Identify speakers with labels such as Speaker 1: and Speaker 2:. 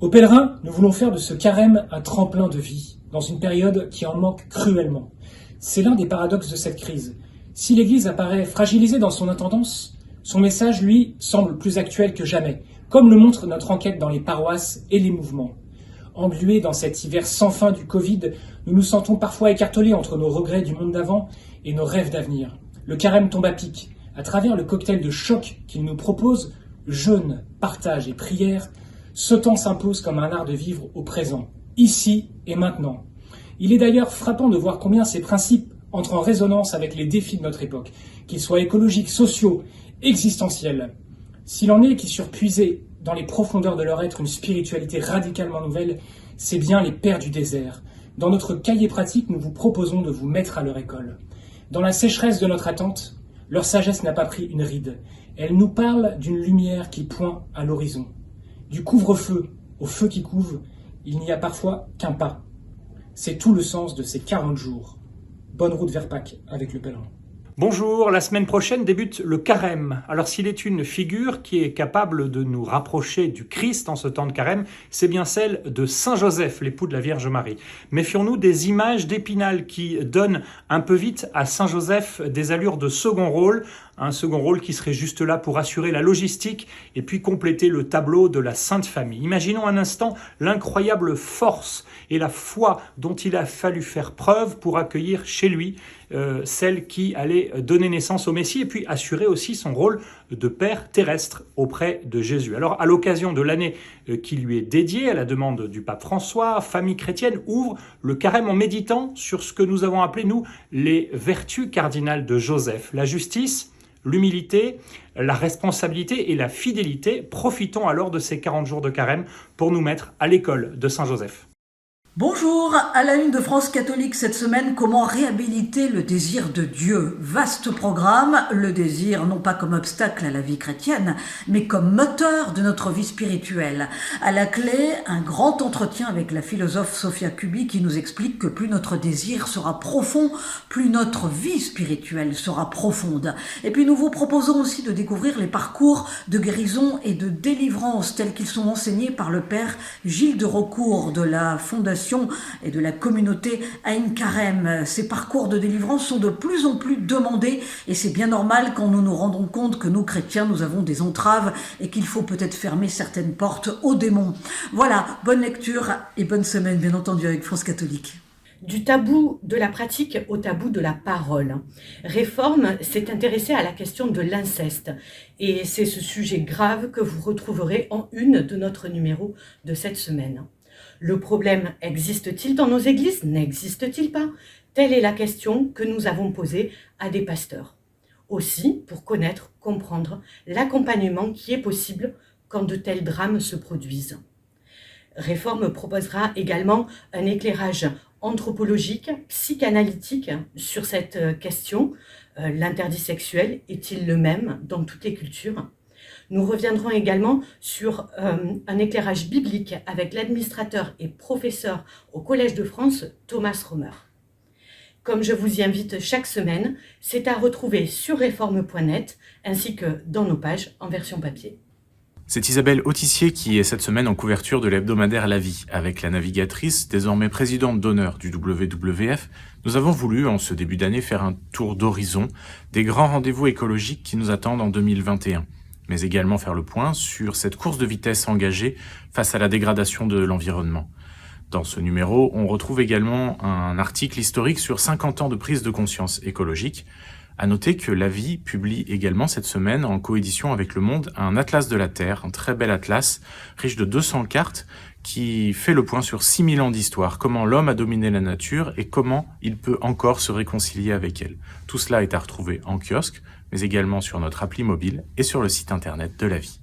Speaker 1: Aux pèlerins, nous voulons faire de ce carême un tremplin de vie, dans une période qui en manque cruellement. C'est l'un des paradoxes de cette crise. Si l'Église apparaît fragilisée dans son intendance, son message, lui, semble plus actuel que jamais, comme le montre notre enquête dans les paroisses et les mouvements. Englués dans cet hiver sans fin du Covid, nous nous sentons parfois écartelés entre nos regrets du monde d'avant et nos rêves d'avenir. Le carême tombe à pic. À travers le cocktail de choc qu'il nous propose, jeûne, partage et prière, ce temps s'impose comme un art de vivre au présent, ici et maintenant. Il est d'ailleurs frappant de voir combien ces principes entrent en résonance avec les défis de notre époque, qu'ils soient écologiques, sociaux, existentiels. S'il en est qui surpuisaient dans les profondeurs de leur être une spiritualité radicalement nouvelle, c'est bien les pères du désert. Dans notre cahier pratique, nous vous proposons de vous mettre à leur école. Dans la sécheresse de notre attente, leur sagesse n'a pas pris une ride. Elle nous parle d'une lumière qui pointe à l'horizon. Du couvre-feu au feu qui couve, il n'y a parfois qu'un pas. C'est tout le sens de ces 40 jours. Bonne route vers Pâques avec le pèlerin.
Speaker 2: Bonjour, la semaine prochaine débute le carême. Alors s'il est une figure qui est capable de nous rapprocher du Christ en ce temps de carême, c'est bien celle de Saint Joseph, l'époux de la Vierge Marie. Méfions-nous des images d'Épinal qui donnent un peu vite à Saint Joseph des allures de second rôle, un second rôle qui serait juste là pour assurer la logistique et puis compléter le tableau de la Sainte Famille. Imaginons un instant l'incroyable force et la foi dont il a fallu faire preuve pour accueillir chez lui celle qui allait donner naissance au Messie et puis assurer aussi son rôle de père terrestre auprès de Jésus. Alors à l'occasion de l'année qui lui est dédiée, à la demande du pape François, Famille chrétienne ouvre le carême en méditant sur ce que nous avons appelé, nous, les vertus cardinales de Joseph. La justice, l'humilité, la responsabilité et la fidélité. Profitons alors de ces 40 jours de carême pour nous mettre à l'école de Saint Joseph.
Speaker 3: Bonjour, à la une de France Catholique cette semaine, comment réhabiliter le désir de Dieu. Vaste programme, le désir non pas comme obstacle à la vie chrétienne, mais comme moteur de notre vie spirituelle. À la clé, un grand entretien avec la philosophe Sophia Kubi qui nous explique que plus notre désir sera profond, plus notre vie spirituelle sera profonde. Et puis nous vous proposons aussi de découvrir les parcours de guérison et de délivrance tels qu'ils sont enseignés par le père Gilles de Rocourt de la Fondation et de la communauté Aïn Carême. Ces parcours de délivrance sont de plus en plus demandés et c'est bien normal quand nous nous rendons compte que nous chrétiens, nous avons des entraves et qu'il faut peut-être fermer certaines portes aux démons. Voilà, bonne lecture et bonne semaine bien entendu avec France Catholique.
Speaker 4: Du tabou de la pratique au tabou de la parole. Réforme s'est intéressée à la question de l'inceste et c'est ce sujet grave que vous retrouverez en une de notre numéro de cette semaine. Le problème existe-t-il dans nos églises? N'existe-t-il pas? Telle est la question que nous avons posée à des pasteurs. Aussi, pour connaître, comprendre l'accompagnement qui est possible quand de tels drames se produisent. Réforme proposera également un éclairage anthropologique, psychanalytique sur cette question. L'interdit sexuel est-il le même dans toutes les cultures? Nous reviendrons également sur un éclairage biblique avec l'administrateur et professeur au Collège de France, Thomas Romer. Comme je vous y invite chaque semaine, c'est à retrouver sur réforme.net ainsi que dans nos pages en version papier.
Speaker 5: C'est Isabelle Autissier qui est cette semaine en couverture de l'hebdomadaire La Vie. Avec la navigatrice, désormais présidente d'honneur du WWF, nous avons voulu, en ce début d'année, faire un tour d'horizon des grands rendez-vous écologiques qui nous attendent en 2021. Mais également faire le point sur cette course de vitesse engagée face à la dégradation de l'environnement. Dans ce numéro, on retrouve également un article historique sur 50 ans de prise de conscience écologique. À noter que La Vie publie également cette semaine, en coédition avec Le Monde, un atlas de la Terre, un très bel atlas, riche de 200 cartes, qui fait le point sur 6000 ans d'histoire, comment l'homme a dominé la nature et comment il peut encore se réconcilier avec elle. Tout cela est à retrouver en kiosque, mais également sur notre appli mobile et sur le site internet de La Vie.